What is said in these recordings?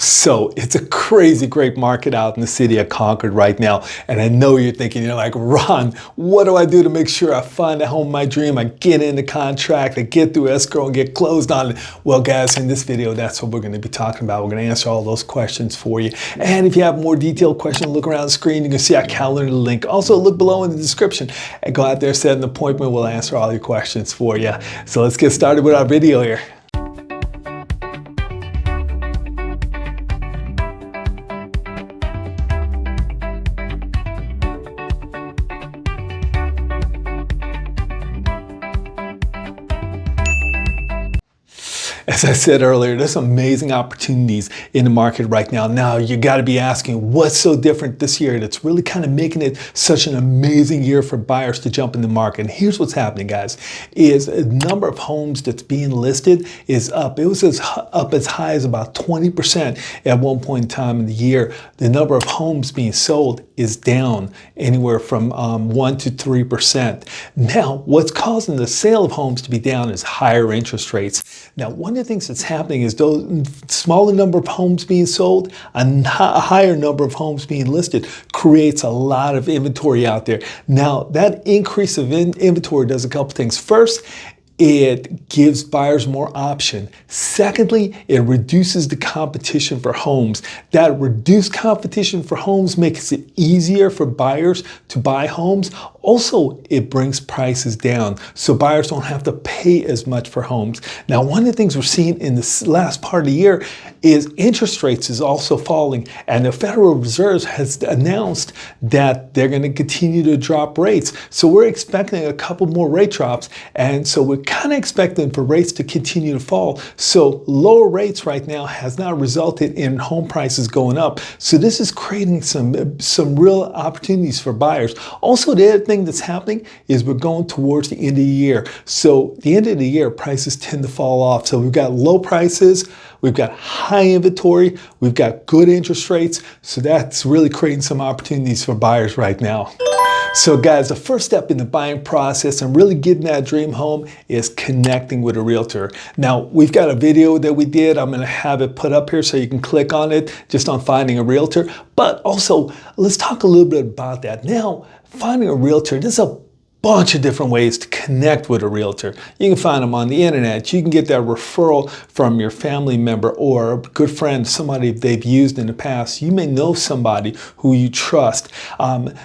So it's a crazy great market out in the city of Concord right now. And I know you're thinking, you're like, Ron, what do I do to make sure I find the home of my dream? I get into contract, I get through escrow and get closed on it. Well, guys, in this video, that's what we're going to be talking about. We're going to answer all those questions for you. And if you have more detailed questions, look around the screen. You can see our calendar link. Also, look below in the description and go out there, set an appointment. We'll answer all your questions for you. So let's get started with our video here. As I said earlier, there's amazing opportunities in the market right now. Now, you got to be asking, what's so different this year that's really kind of making it such an amazing year for buyers to jump in the market? And here's what's happening, guys, is the number of homes that's being listed is up. It was up as high as about 20% at one point in time in the year. The number of homes being sold is down anywhere from 1 to 3%. Now, what's causing the sale of homes to be down is higher interest rates. Now, one of the things that's happening is those smaller number of homes being sold, a higher number of homes being listed creates a lot of inventory out there. Now, that increase of inventory does a couple things. First, it gives buyers more option. Secondly, it reduces the competition for homes. That reduced competition for homes makes it easier for buyers to buy homes. Also, it brings prices down, so buyers don't have to pay as much for homes. Now, one of the things we're seeing in this last part of the year is interest rates is also falling, and the Federal Reserve has announced that they're going to continue to drop rates. So we're expecting a couple more rate drops, and so we're kind of expecting for rates to continue to fall. So lower rates right now has not resulted in home prices going up. So this is creating some real opportunities for buyers. Also, the other thing that's happening is we're going towards the end of the year. So the end of the year, prices tend to fall off. So we've got low prices, we've got high inventory, we've got good interest rates. So that's really creating some opportunities for buyers right now. So guys, the first step in the buying process and really getting that dream home is connecting with a realtor. Now, we've got a video that we did. I'm going to have it put up here so you can click on it just on finding a realtor. But also, let's talk a little bit about that. Now, finding a realtor, there's a bunch of different ways to connect with a realtor. You can find them on the internet. You can get that referral from your family member or a good friend, somebody they've used in the past. You may know somebody who you trust.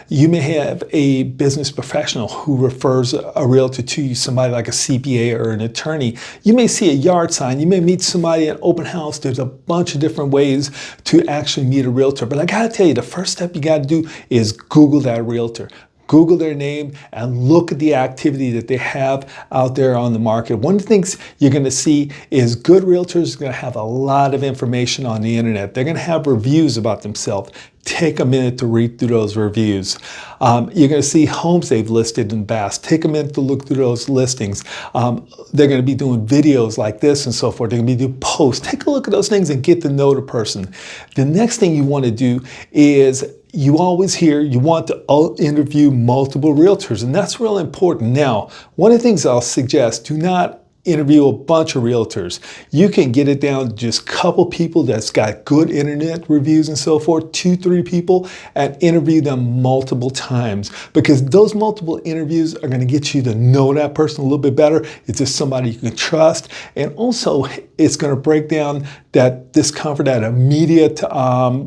You may have a business professional who refers a realtor to you, somebody like a CPA or an attorney. You may see a yard sign. You may meet somebody at open house. There's a bunch of different ways to actually meet a realtor. But I got to tell you, the first step you got to do is Google that realtor. Google their name and look at the activity that they have out there on the market. One of the things you're going to see is good realtors are going to have a lot of information on the internet. They're going to have reviews about themselves. Take a minute to read through those reviews. You're going to see homes they've listed in the past. Take a minute to look through those listings. They're going to be doing videos like this and so forth. They're going to be doing posts. Take a look at those things and get to know the person. The next thing you want to do is you always hear you want to interview multiple realtors, and that's real important. Now, one of the things I'll suggest, do not interview a bunch of realtors. You can get it down to just a couple people that's got good internet reviews and so forth, 2-3 people, and interview them multiple times, because those multiple interviews are going to get you to know that person a little bit better. It's just somebody you can trust, and also it's going to break down that discomfort, that immediate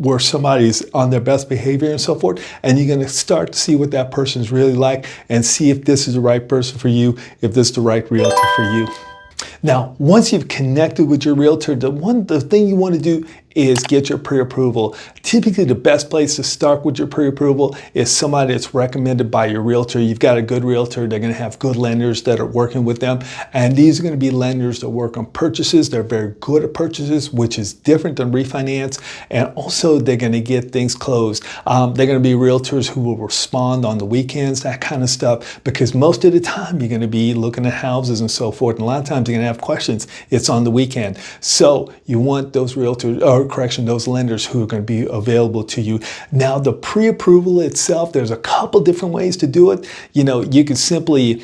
where somebody's on their best behavior and so forth, and you're going to start to see what that person's really like and see if this is the right person for you, if this is the right realtor for you. Now, once you've connected with your realtor, the thing you want to do is get your pre-approval. Typically, the best place to start with your pre-approval is somebody that's recommended by your realtor. You've got a good realtor, they're going to have good lenders that are working with them, and these are going to be lenders that work on purchases. They're very good at purchases, which is different than refinance, and also they're going to get things closed. They're going to be realtors who will respond on the weekends, that kind of stuff, because most of the time you're going to be looking at houses and so forth, and a lot of times you're going to have questions. It's on the weekend. So you want those realtors, or those lenders who are going to be available to you. Now, the pre-approval itself, there's a couple different ways to do it. You know, you can simply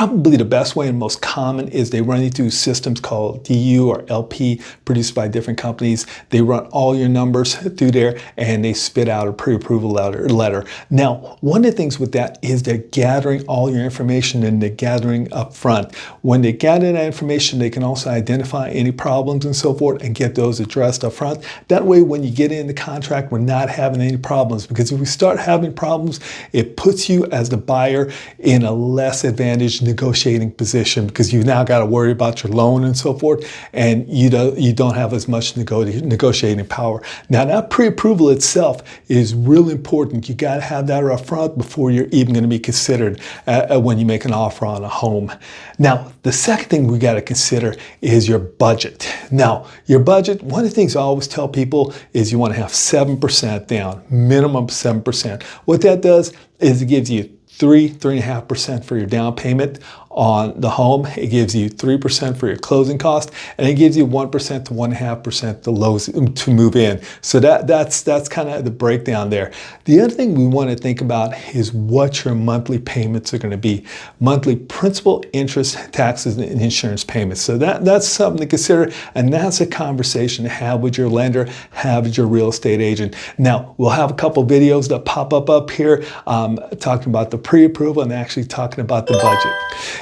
probably the best way and most common is they run you through systems called DU or LP, produced by different companies. They run all your numbers through there and they spit out a pre-approval letter. Now, one of the things with that is they're gathering all your information and they're gathering up front. When they gather that information, they can also identify any problems and so forth and get those addressed up front. That way, when you get in the contract, we're not having any problems, because if we start having problems, it puts you as the buyer in a less advantaged negotiating position, because you now got to worry about your loan and so forth, and you don't have as much negotiating power. Now, that pre-approval itself is really important. You got to have that up front before you're even going to be considered when you make an offer on a home. Now, the second thing we got to consider is your budget. Now, your budget, one of the things I always tell people is you want to have 7% down, minimum 7%. What that does is it gives you 3.5% for your down payment on the home. It gives you 3% for your closing cost, and it gives you 1% to 1.5% to move in. So that's kind of the breakdown there. The other thing we want to think about is what your monthly payments are going to be. Monthly principal, interest, taxes, and insurance payments. So that's something to consider, and that's a conversation to have with your lender, have with your real estate agent. Now, we'll have a couple videos that pop up here talking about the pre-approval and actually talking about the budget.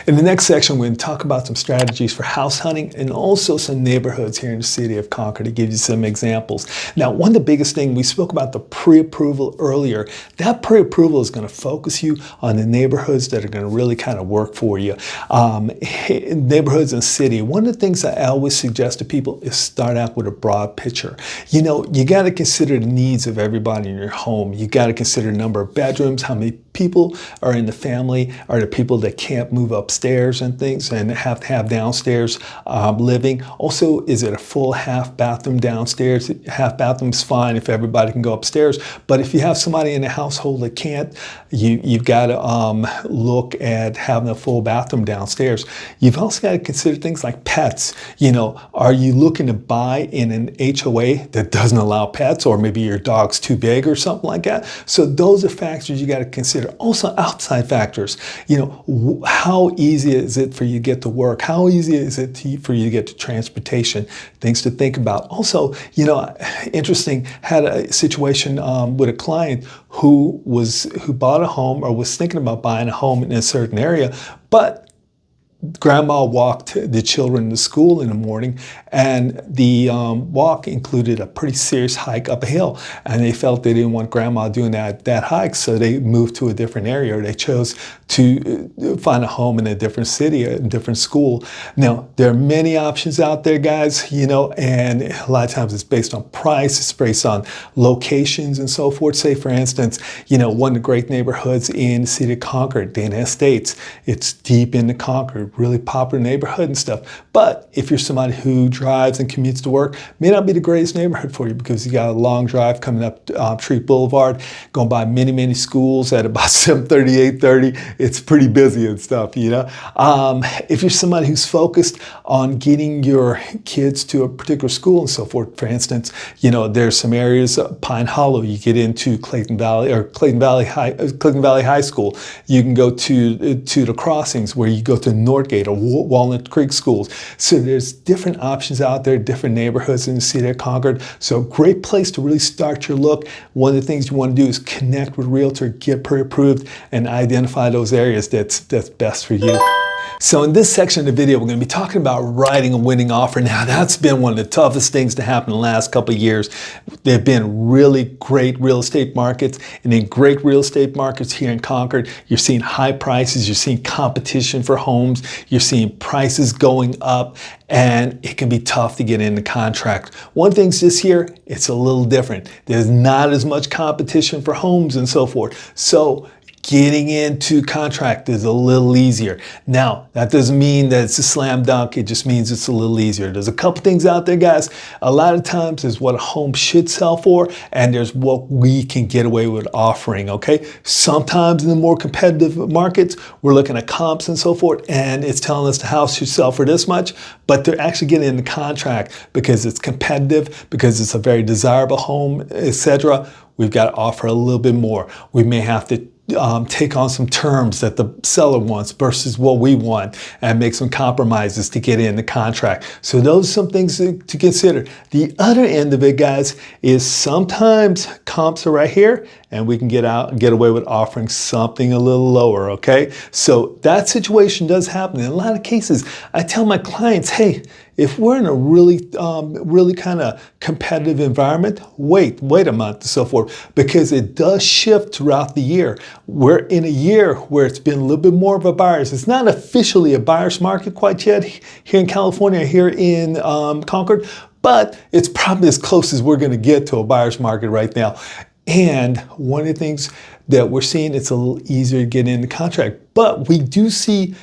In the next section, we're going to talk about some strategies for house hunting and also some neighborhoods here in the city of Concord to give you some examples. Now, one of the biggest things, we spoke about the pre-approval earlier. That pre-approval is going to focus you on the neighborhoods that are going to really kind of work for you. Neighborhoods and city. One of the things I always suggest to people is start out with a broad picture. You know, you got to consider the needs of everybody in your home. You got to consider the number of bedrooms, how many people are in the family, are the people that can't move upstairs and things and have to have downstairs living. Also, is it a full half bathroom downstairs? Half bathroom is fine if everybody can go upstairs, but if you have somebody in the household that can't, you've got to look at having a full bathroom downstairs. You've also got to consider things like pets. You know, are you looking to buy in an HOA that doesn't allow pets, or maybe your dog's too big or something like that? So those are factors you got to consider. Also, outside factors. You know, how easy is it for you to get to work? How easy is it for you to get to transportation? Things to think about. Also, you know, interesting, had a situation with a client who bought a home or was thinking about buying a home in a certain area, but Grandma walked the children to school in the morning, and the walk included a pretty serious hike up a hill, and they felt they didn't want Grandma doing that hike, so they moved to a different area, or they chose to find a home in a different city, a different school. Now, there are many options out there, guys, you know, and a lot of times it's based on price, it's based on locations and so forth. Say, for instance, you know, one of the great neighborhoods in the city of Concord, Dana Estates, it's deep into Concord, really popular neighborhood and stuff. But if you're somebody who drives and commutes to work, may not be the greatest neighborhood for you, because you got a long drive coming up Treat Boulevard, going by many schools at about 7:30, 8:30. It's pretty busy and stuff, you know. If you're somebody who's focused on getting your kids to a particular school and so forth, for instance, you know, there's some areas, Pine Hollow, you get into Clayton Valley High School. You can go to the crossings, where you go to Northgate or Walnut Creek schools. So there's different options out there, different neighborhoods in the city of Concord. So a great place to really start your look. One of the things you want to do is connect with a realtor, get pre-approved, and identify those areas that's best for you. So in this section of the video, we're going to be talking about writing a winning offer. Now, that's been one of the toughest things to happen in the last couple of years. There have been really great real estate markets, and in great real estate markets here in Concord, you're seeing high prices, you're seeing competition for homes, you're seeing prices going up, and it can be tough to get into contract. One thing this year, it's a little different. There's not as much competition for homes and so forth. So getting into contract is a little easier. Now, that doesn't mean that it's a slam dunk. It just means it's a little easier. There's a couple things out there, guys. A lot of times there's what a home should sell for, and there's what we can get away with offering, okay? Sometimes in the more competitive markets, we're looking at comps and so forth, and it's telling us the house should sell for this much, but they're actually getting into contract because it's competitive, because it's a very desirable home, etc. We've got to offer a little bit more. We may have to take on some terms that the seller wants versus what we want and make some compromises to get in the contract. So those are some things to consider. The other end of it, guys, is sometimes comps are right here and we can get away with offering something a little lower, okay? So that situation does happen. In a lot of cases, I tell my clients, hey, if we're in a really kind of competitive environment, wait a month and so forth, because it does shift throughout the year. We're in a year where it's been a little bit more of a buyer's. It's not officially a buyer's market quite yet here in California, here in Concord, but it's probably as close as we're going to get to a buyer's market right now. And one of the things that we're seeing, it's a little easier to get in the contract, but we do see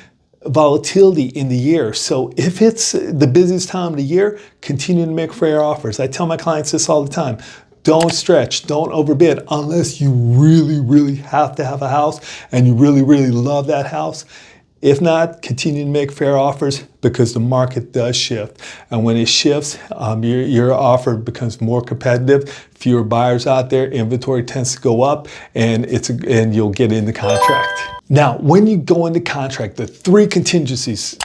volatility in the year. So if it's the busiest time of the year, continue to make fair offers. I tell my clients this all the time. Don't stretch, don't overbid unless you really have to have a house and you really love that house. If not, continue to make fair offers because the market does shift. And when it shifts, your offer becomes more competitive, fewer buyers out there, inventory tends to go up, and you'll get in the contract. Now, when you go into contract, the three contingencies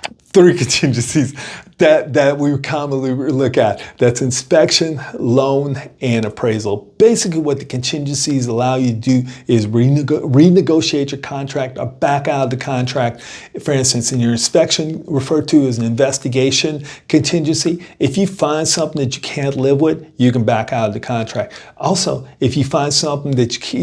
that we commonly look at. That's inspection, loan, and appraisal. Basically what the contingencies allow you to do is renegotiate your contract or back out of the contract. For instance, in your inspection, referred to as an investigation contingency, if you find something that you can't live with, you can back out of the contract. Also, if you find something that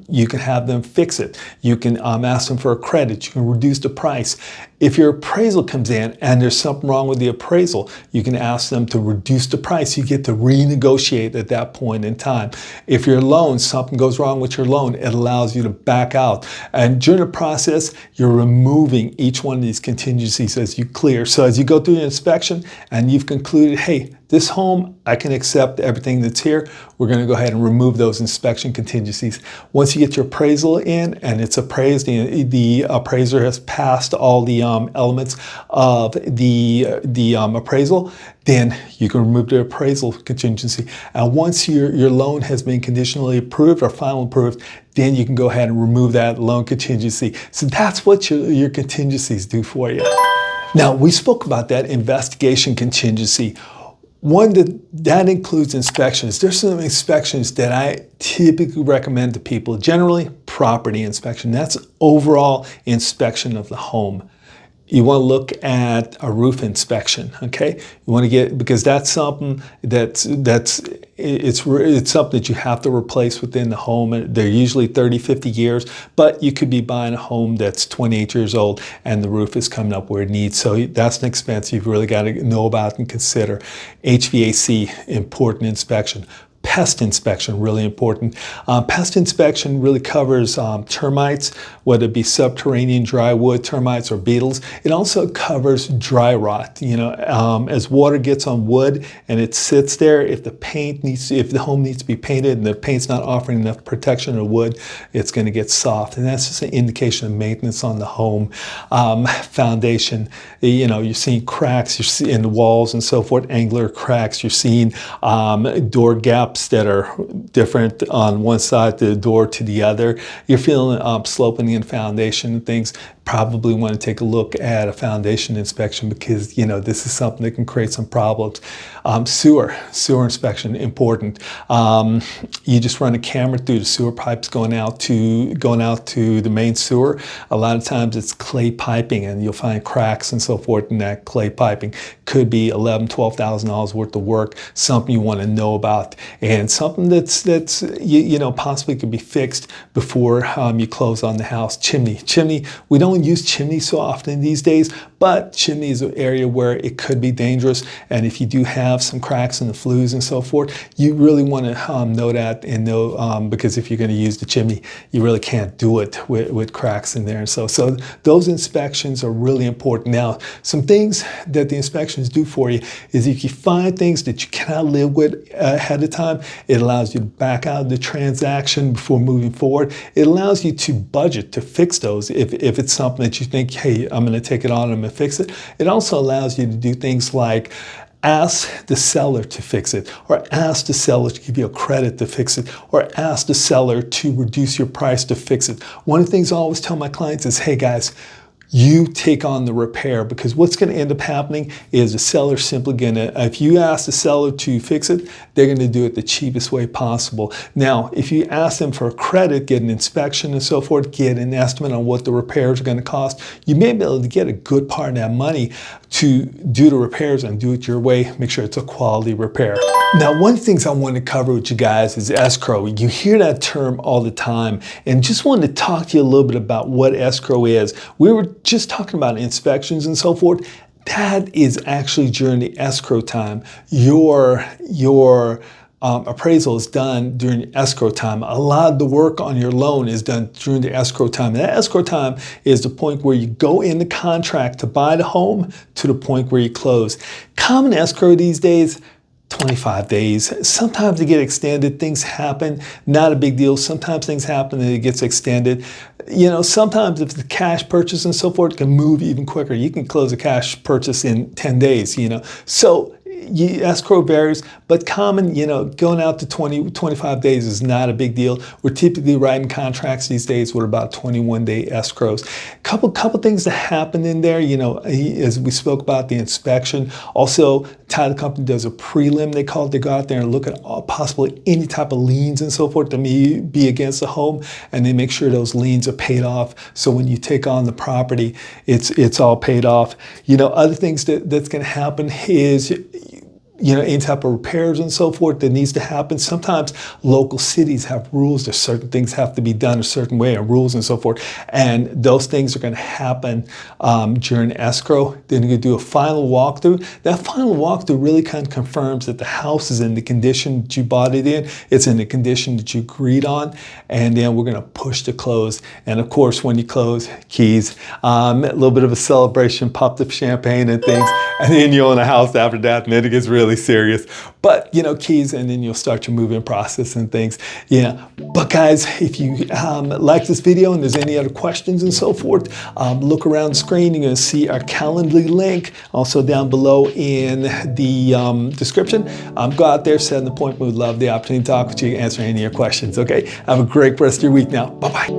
you can have them fix it, you can ask them for a credit, you can reduce the price. If your appraisal comes in and there's something wrong with the appraisal, you can ask them to reduce the price. You get to renegotiate at that point in time. If your loan, something goes wrong with your loan, it allows you to back out. And during the process, you're removing each one of these contingencies as you clear. So as you go through the inspection and you've concluded, hey, this home, I can accept everything that's here, we're going to go ahead and remove those inspection contingencies. Once you get your appraisal in and it's appraised, the appraiser has passed all the elements of the appraisal, then you can remove the appraisal contingency. And once your loan has been conditionally approved or final approved, then you can go ahead and remove that loan contingency. So that's what your contingencies do for you. Now, we spoke about that investigation contingency. One that includes inspections. There's some inspections that I typically recommend to people. Generally, property inspection. That's overall inspection of the home. You want to look at a roof inspection, okay? You want to get, because that's something it's something that you have to replace within the home. They're usually 30, 50 years, but you could be buying a home that's 28 years old and the roof is coming up where it needs. So that's an expense you've really got to know about and consider. HVAC, important inspection. Pest inspection, really important. Pest inspection really covers termites, whether it be subterranean dry wood termites or beetles. It also covers dry rot. You know, as water gets on wood and it sits there, if the home needs to be painted and the paint's not offering enough protection to wood, it's going to get soft, and that's just an indication of maintenance on the home. Foundation, you know, you're seeing cracks, you're seeing the walls and so forth, angular cracks. You're seeing door gaps that are different on one side of the door to the other. You're feeling sloping in foundation and things. Probably want to take a look at a foundation inspection because, you know, this is something that can create some problems. Sewer inspection, important. You just run a camera through the sewer pipes going out to the main sewer. A lot of times it's clay piping and you'll find cracks and so forth in that clay piping. Could be $11,000, $12,000 worth of work, something you want to know about, and something that's you know, possibly could be fixed before you close on the house. Chimney, we don't use chimney so often these days, but chimney is an area where it could be dangerous, and if you do have some cracks in the flues and so forth, you really want to know that and know, because if you're going to use the chimney, you really can't do it with cracks in there. And so those inspections are really important. Now, some things that the inspections do for you is if you find things that you cannot live with ahead of time, it allows you to back out of the transaction before moving forward. It allows you to budget to fix those if it's something that you think, hey, I'm going to take it on, I'm going to fix it. It also allows you to do things like ask the seller to fix it, or ask the seller to give you a credit to fix it, or ask the seller to reduce your price to fix it. One of the things I always tell my clients is, hey guys, you take on the repair, because what's going to end up happening is the seller simply going to, if you ask the seller to fix it, they're going to do it the cheapest way possible. Now, if you ask them for a credit, get an inspection and so forth, get an estimate on what the repairs are going to cost, you may be able to get a good part of that money to do the repairs and do it your way. Make sure it's a quality repair. Now, one of the things I want to cover with you guys is escrow. You hear that term all the time, and just wanted to talk to you a little bit about what escrow is. We were just talking about inspections and so forth. That is actually during the escrow time. Your appraisal is done during escrow time. A lot of the work on your loan is done during the escrow time. And that escrow time is the point where you go in the contract to buy the home to the point where you close. Common escrow these days, 25 days. Sometimes they get extended. Things happen. Not a big deal. Sometimes things happen and it gets extended. You know, sometimes if the cash purchase and so forth can move even quicker. You can close a cash purchase in 10 days, you know. So escrow varies, but common, you know, going out to 25 days is not a big deal. We're typically writing contracts these days with about 21-day escrows. Couple things that happen in there, you know, as we spoke about the inspection. Also, title company does a prelim, they call it. They go out there and look at possibly any type of liens and so forth that may be against the home, and they make sure those liens are paid off. So when you take on the property, it's all paid off. You know, other things that's going to happen is, you know, any type of repairs and so forth that needs to happen. Sometimes local cities have rules that certain things have to be done a certain way, and rules and so forth. And those things are going to happen during escrow. Then you're going to do a final walkthrough. That final walkthrough really kind of confirms that the house is in the condition that you bought it in. It's in the condition that you agreed on. And then we're going to push to close. And of course, when you close, keys, a little bit of a celebration, pop the champagne and things. And then you own a house after that, and then it gets really serious. But, you know, keys, and then you'll start your move-in process and things. Yeah. But guys, if you like this video and there's any other questions and so forth, look around the screen. You're going to see our Calendly link also down below in the description. Go out there, set an appointment. We'd love the opportunity to talk with you, answer any of your questions. Okay. Have a great rest of your week now. Bye-bye.